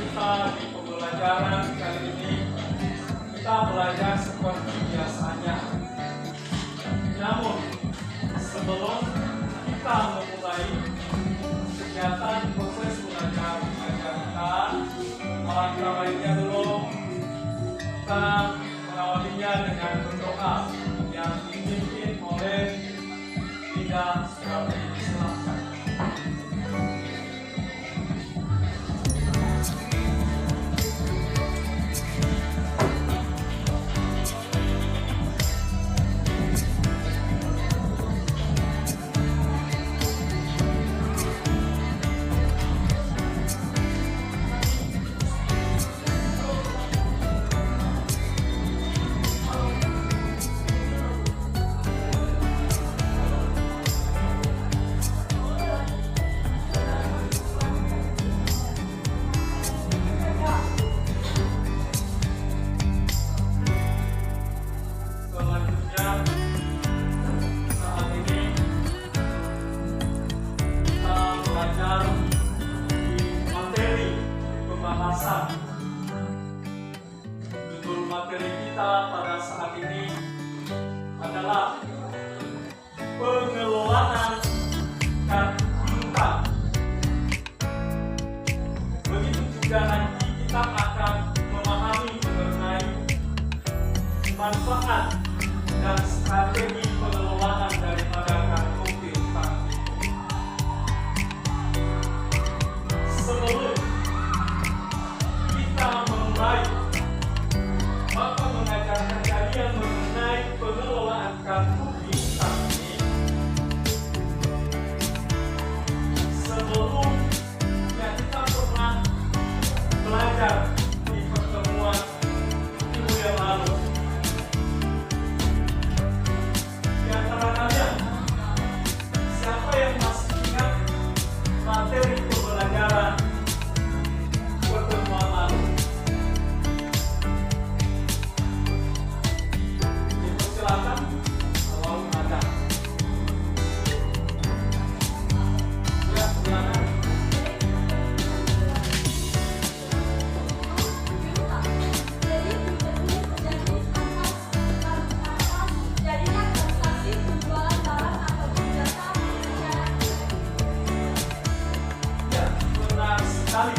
kita di pembelajaran kali ini kita belajar seperti biasanya. Namun sebelum kita memulai kegiatan proses belajar mengajar kita, alangkah baiknya dulu kita mengawalinya dengan berdoa yang dipimpin oleh Linda Sukarti. Silakan. Judul materi kita pada saat ini adalah pengelolaan kartu piutang. Begitu juga nanti kita akan memahami mengenai manfaat dan strategi pengelolaan daripada kartu piutang. Sebelum kita memulai, Bapak mengajarkan kalian mengenai pengelolaan kartu piutang ini. Sebelumnya kita pernah belajar di pertemuan minggu yang lalu. Di antara kalian, siapa yang masih ingat materi pembelajaran pertemuan lalu? Dipersilakan kalau ada. Ya, silakan. Ya, benar sekali.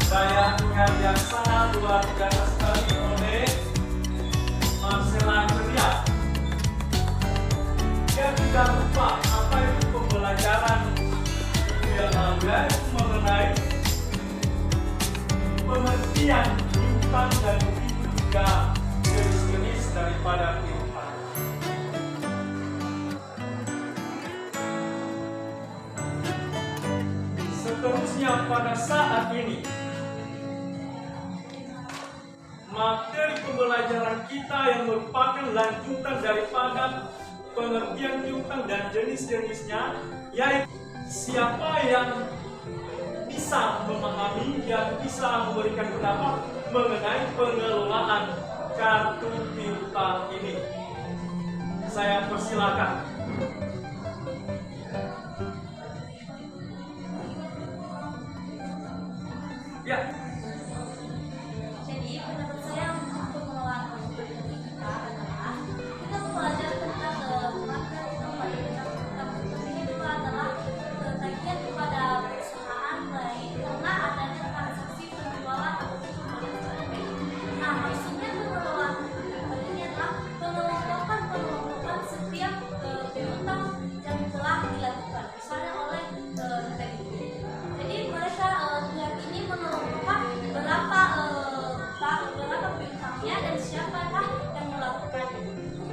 Daya ingat yang sangat luar biasa sekali oleh Marcella Ceria. Dia tidak lupa apa itu pembelajaran minggu yang lalu, yaitu mengenai pengertian piutang dan begitu juga jenis-jenis daripada piutang. Seterusnya pada saat ini materi pembelajaran kita yang merupakan lanjutan daripada pengertian piutang dan jenis-jenisnya, yaitu siapa yang bisa memahami dan bisa memberikan pendapat mengenai pengelolaan kartu piutang ini. Saya persilakan. Ya. Jadi menurut saya untuk pengelolaan kartu piutang kita adalah kita belajar tentang materi ini itu adalah tagihan kepada perusahaan lain karena adanya transaksi penjualan atau pembelian. Nah, maksudnya pengelolaan ini adalah pengelompokan setiap piutang yang telah dilakukan misalnya oleh jadi mereka pihak ini mengelompokkan berapa piutangnya dan siapakah yang melakukannya.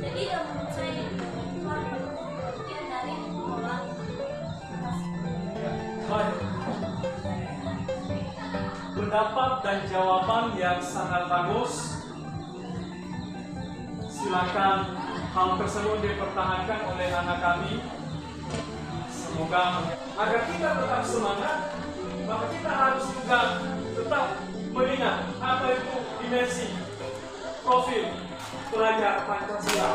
Jadi menurut saya itu bagian dari pengelolaan. Baik. Pendapat dan jawaban yang sangat bagus. Silakan hal tersebut dipertahankan oleh anak kami. Semoga agar kita tetap semangat, maka kita harus juga tetap mengingat apa itu dimensi profil pelajar Pancasila.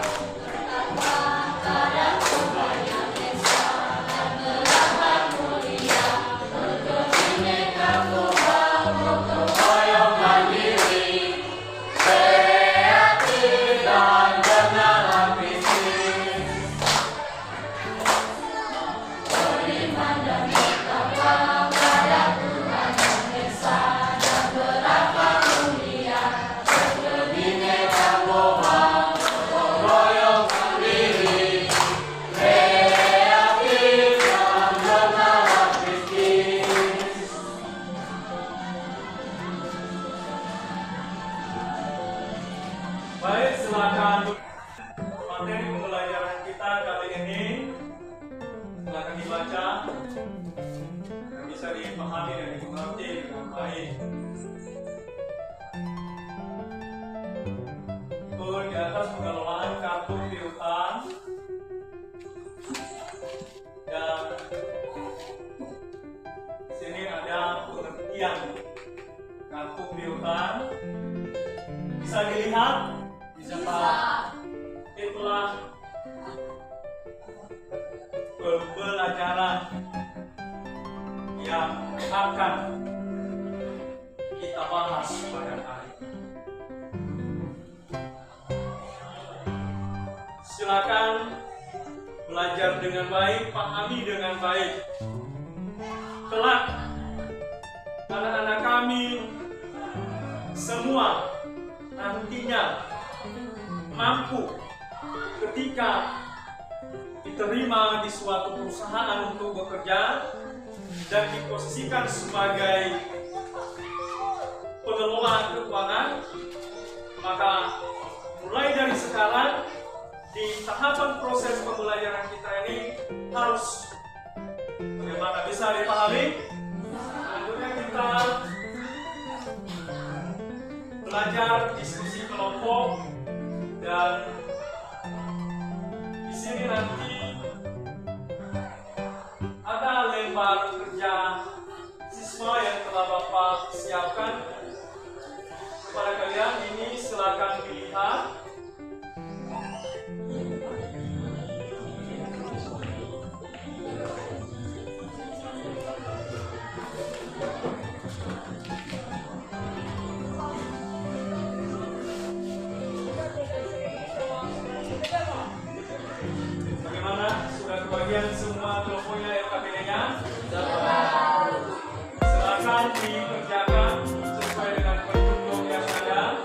Mulia, berkebinekaan, lihat? Bisa Pak. Itulah pembelajaran yang akan kita bahas pada hari ini. Silakan belajar dengan baik, pahami dengan baik. Kelak anak-anak kami semua nantinya mampu ketika diterima di suatu perusahaan untuk bekerja dan diposisikan sebagai pengelola keuangan, maka mulai dari sekarang di tahapan proses pembelajaran kita ini harus bagaimana bisa dipahami? Tentunya kita belajar diskusi kelompok dan di sini nanti ada lembar kerja siswa yang telah Bapak siapkan kepada kalian. Ini silakan dilihat. Kebagian semua kelompoknya LKPD-nya silakan dikerjakan sesuai dengan petunjuk yang ada.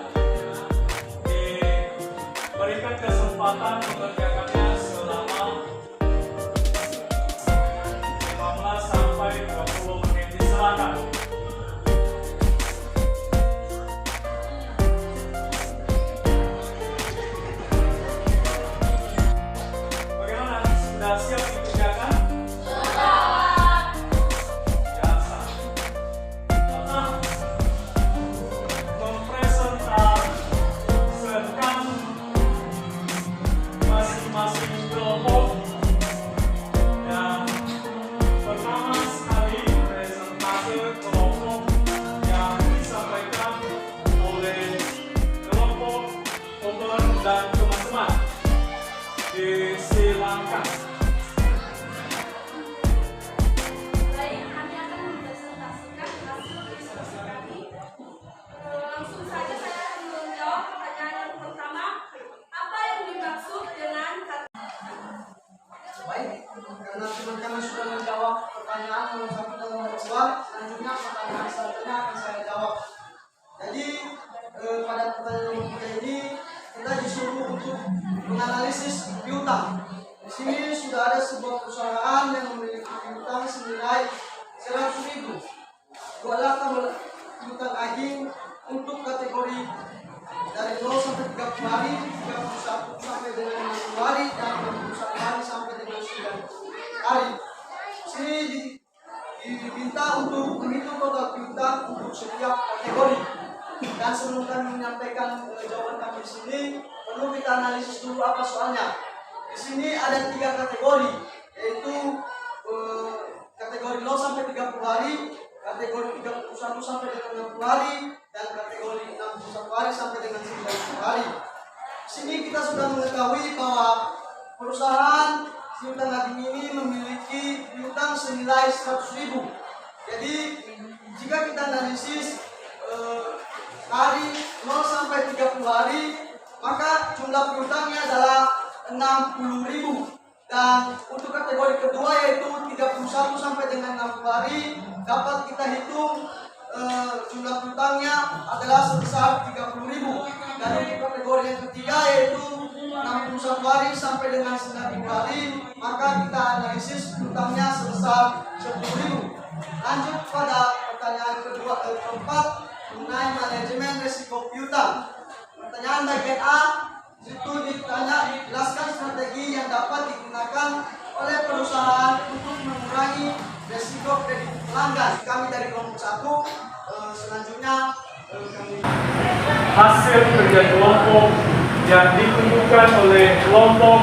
Diberikan kesempatan mengerjakannya selama 15 sampai 20 menit. Silakan. Sudah siap dikerjakan? Sudah. Biasa. Tetap mempresentasikan masing-masing kelompok. Dan pertama sekali presentasi kelompok yang disampaikan oleh kelompok Ober dan teman-teman. Disilakan. Langsung saja saya akan menjawab pertanyaan yang pertama. Apa yang dimaksud dengan kata? Baik, karena teman-teman sudah menjawab pertanyaan nomor 1 dan nomor 2, selanjutnya pertanyaan selanjutnya akan saya jawab. Jadi pada pertanyaan nomor ini kita disuruh untuk menganalisis piutang. Di sini sudah ada sebuah perusahaan yang memiliki piutang senilai 100.000. Buatlah piutang aging untuk kategori dari 0 sampai 30 hari, 31 sampai dengan 60 hari, dan 61 hari sampai dengan 90 hari. Sini diminta untuk menghitung total piutang untuk setiap kategori. Dan sebelum kami menyampaikan jawaban kami di sini, perlu kita analisis dulu apa soalnya. Di sini ada 3 kategori, yaitu kategori 0 sampai 30 hari, kategori 31 sampai dengan 60 hari, dan kategori 61 hari sampai dengan 90 hari. Di sini kita sudah mengetahui bahwa perusahaan piutang aging ini memiliki piutang senilai 100.000. Jadi jika kita analisis hari 0 sampai 30 hari, maka jumlah piutangnya adalah 60.000. Dan untuk kategori kedua yaitu 31 sampai dengan 60 hari, dapat kita hitung jumlah piutangnya adalah sebesar 30.000. Dan untuk kategori yang ketiga yaitu 61 hari sampai dengan 90 hari, maka kita analisis piutangnya sebesar 10.000. Lanjut pada pertanyaan keempat mengenai manajemen risiko piutang. Pertanyaan bagian A itu dijelaskan strategi yang dapat digunakan oleh perusahaan untuk mengurangi risiko kredit pelanggan. Kami dari kelompok 1, selanjutnya kami Hasil kerja kelompok yang dikumpulkan oleh kelompok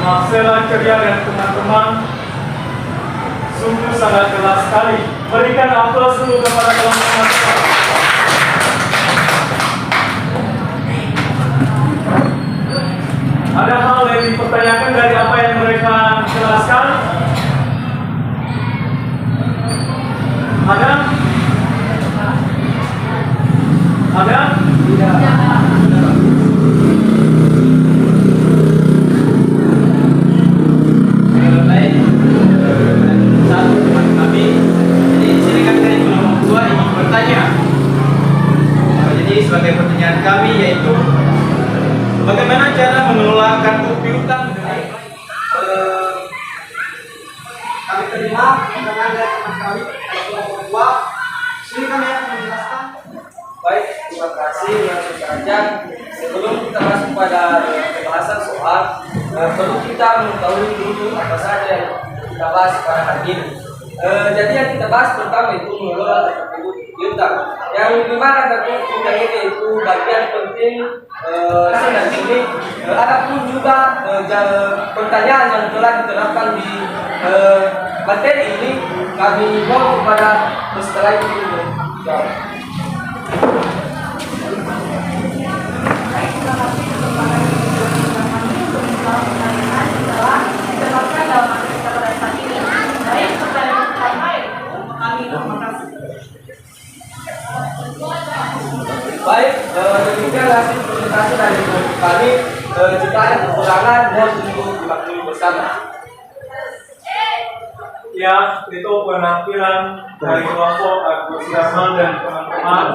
Marcella Ceria dan teman-teman sungguh sangat jelas sekali. Berikan aplaus dulu kepada kelompok Marcella. Ada hal yang dipertanyakan dari apa yang mereka jelaskan? Ada? Ada? Baik, satu teman kami. Jadi di sini kan dari kelompok 2 ingin bertanya. Jadi sebagai pertanyaan kami yaitu bagaimana cara mengelola kartu piutang dengan Kami terima pertanyaan dari teman kami dari kelompok 2. Sini kami akan menjelaskan. baik. Terima kasih. Langsung saja. Sebelum kita masuk pada pembahasan soal, perlu kita mengetahui dulu apa saja yang kita bahas pada hari ini. Jadi yang kita bahas pertama itu mengelola kartu piutang. Yang dimana kartu piutang ini itu bagian penting dan ini ada pun juga pertanyaan yang telah diterapkan di materi ini kami mohon kepada peserta itu menjawab. Baik, demikian hasil presentasi dari kami. Jika ada kekurangan, mohon untuk dimaklumi bersama. Ya, itu penampilan dari kelompok Agus Rahman dan teman-teman.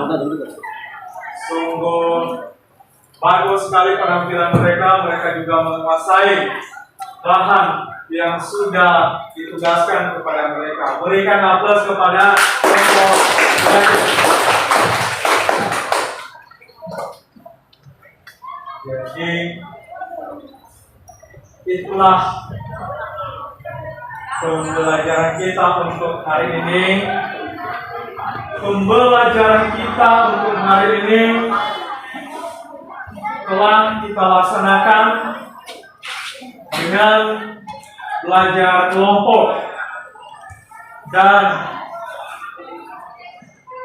Sungguh bagus sekali penampilan mereka. Mereka juga menguasai bahan yang sudah ditugaskan kepada mereka. Berikan aplaus kepada kelompok belajar. Jadi itulah pembelajaran kita untuk hari ini. Pembelajaran kita untuk hari ini telah kita laksanakan dengan belajar kelompok, dan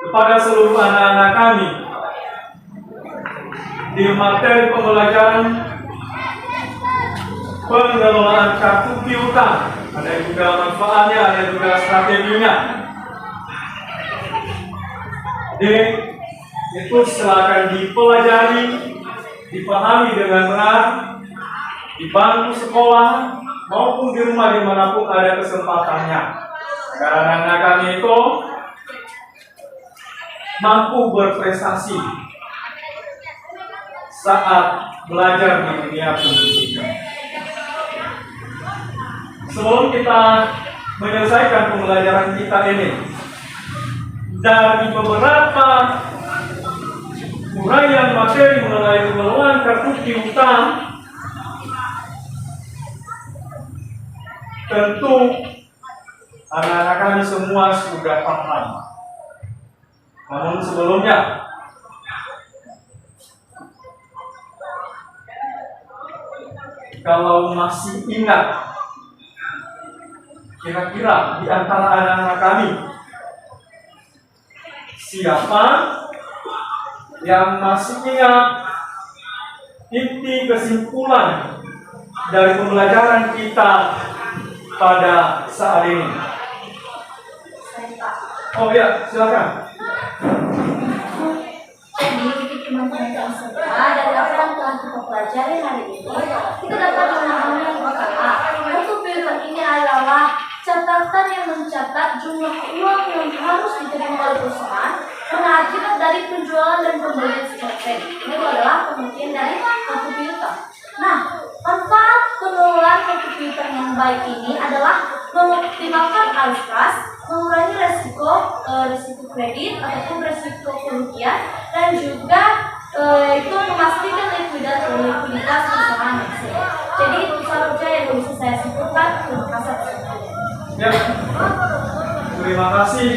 kepada seluruh anak-anak kami di materi pembelajaran pengelolaan kartu piutang, ada juga manfaatnya, ada juga strateginya. Jadi itu silakan dipelajari, dipahami dengan benar di bangku sekolah maupun di rumah dimanapun ada kesempatannya, agar anak-anak kami itu mampu berprestasi saat belajar di dunia pendidikan. Sebelum kita menyelesaikan pembelajaran kita ini, dari beberapa uraian materi mengenai pengelolaan kartu piutang, tentu anak-anak kami semua sudah paham. Namun sebelumnya, kalau masih ingat, kira-kira di antara anak-anak kami, siapa yang masih ingat inti kesimpulan dari pembelajaran kita pada saat ini? Oh ya, silakan. Jadi teman-teman semua, dari apa yang telah kita pelajari hari ini, kita dapat memahami yang pertama, kartu piutang ini adalah catatan yang mencatat jumlah uang yang harus diterima oleh perusahaan karena akibat dari penjualan dan pembelian secara kredit. Ini adalah pengertian dari kartu piutang. Nah, manfaat pengelolaan kartu piutang yang baik ini adalah mengoptimalkan arus kas, mengurangi resiko kredit ataupun resiko kerugian, dan juga itu memastikan likuiditas perusahaan tersebut. Jadi itu saja yang bisa saya simpulkan. Terima kasih. Ya, terima kasih.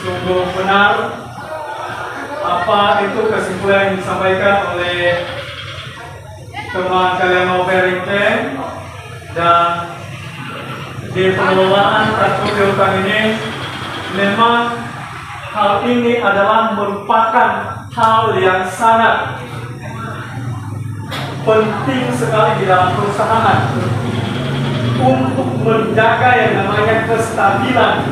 Sungguh benar apa itu kesimpulan yang disampaikan oleh teman kalian Noverinteng, dan di pengelolaan kartu piutang ini memang hal ini adalah merupakan hal yang sangat penting sekali di dalam perusahaan untuk menjaga yang namanya kestabilan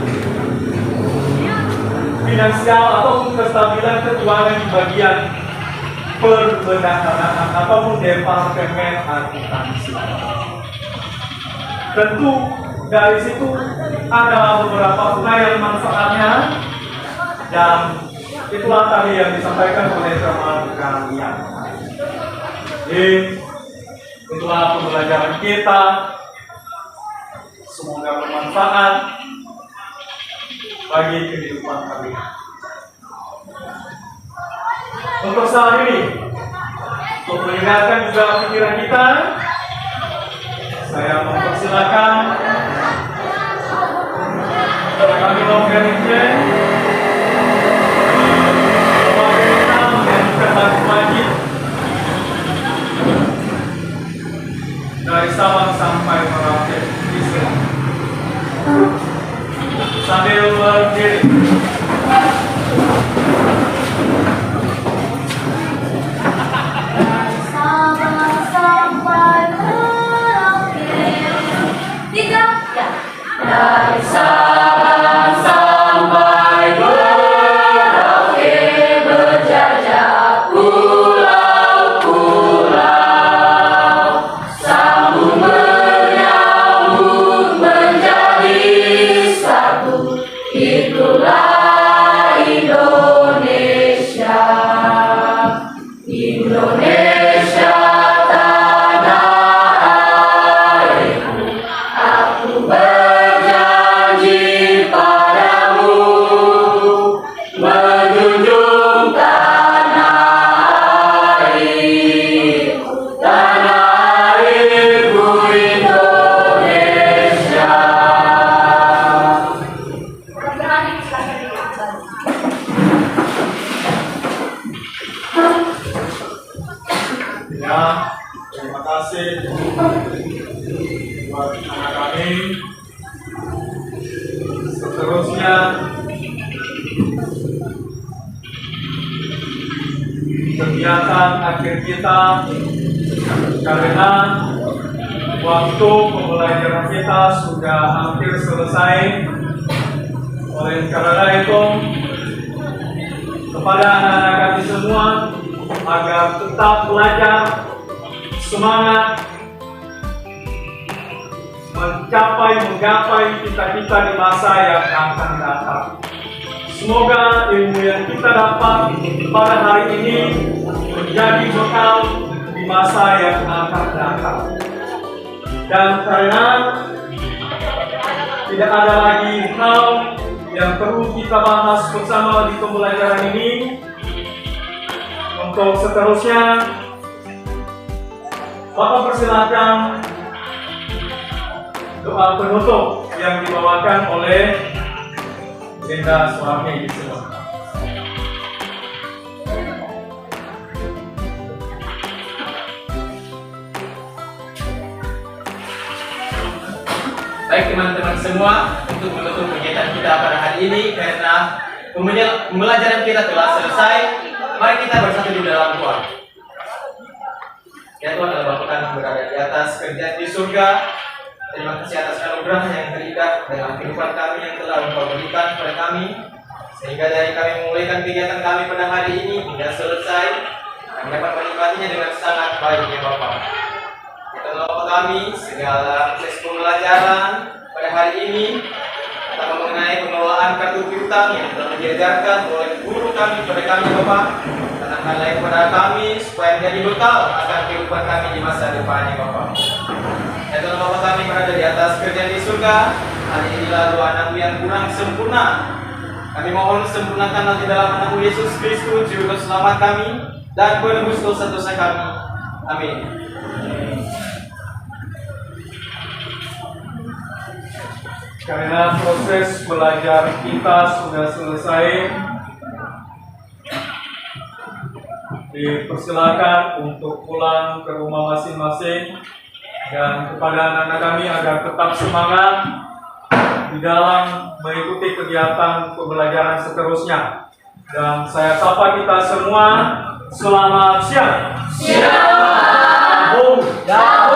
finansial ataupun kestabilan keuangan di bagian perbendaharaan ataupun departemen akuntansi. Tentu dari situ ada beberapa uraian manfaatnya, dan itulah tadi yang disampaikan oleh teman kalian. Jadi itulah pembelajaran kita, semoga bermanfaat bagi kehidupan kalian. Untuk saat ini, untuk meningkatkan juga pikiran kita, saya mempersilakan kami Lokeringje wajib dari Sabang sampai Merauke Islam sambil berdiri. Sabang sampai Merauke. Tiga, ya. Dari Sabang sampai Merauke berjajah pulau-pulau, sambung menyambung menjadi satu, itulah Indonesia. Indonesia tanah airku, aku berjanji padamu menjunjung tanah airku Indonesia. Ya, terima kasih buat anak kami. Seterusnya kegiatan akhir kita, karena waktu pembelajaran kita sudah hampir selesai. Oleh karena itu, kepada anak-anak kami semua agar tetap belajar, semangat, menggapai cita-cita di masa yang akan datang. Semoga ilmu yang kita dapat pada hari ini menjadi bekal di masa yang akan datang. Dan karena tidak ada lagi hal yang perlu kita bahas bersama di pembelajaran ini, untuk seterusnya Bapak persilakan doa penutup yang dibawakan oleh Linda Suami semua. Baik teman-teman semua, untuk menutup kegiatan kita pada hari ini, karena pembelajaran kita telah selesai, mari kita bersatu di dalam doa. Ya Tuhan Allah Bapa kami berada di atas kerjaan di surga. Terima kasih atas anugerah yang terikat dalam kehidupan kami yang telah Engkau berikan kepada kami, sehingga dari kami memulaikan kegiatan kami pada hari ini hingga selesai, kami dapat menikmatinya dengan sangat baik ya Bapa. Ya Tuhan Bapa kami, segala proses pembelajaran pada hari ini, terutama mengenai pengelolaan kartu piutang yang telah diajarkan oleh guru kami kepada kami Bapak, tanamkanlah kepada kami supaya menjadi bekal akan kehidupan kami di masa depan ya Bapak. Ya Tuhan Bapa kami berada di atas kerjaan di surga, hari inilah doa anakmu yang kurang sempurna. Kami mohon sempurnakanlah di dalam anakmu Yesus Kristus, juru selamat kami dan penebus dosa-dosa kami. Amin. Karena proses belajar kita sudah selesai, dipersilakan untuk pulang ke rumah masing-masing, dan kepada anak-anak kami agar tetap semangat di dalam mengikuti kegiatan pembelajaran seterusnya. Dan saya sapa kita semua, selamat siang. Siang. Jawab.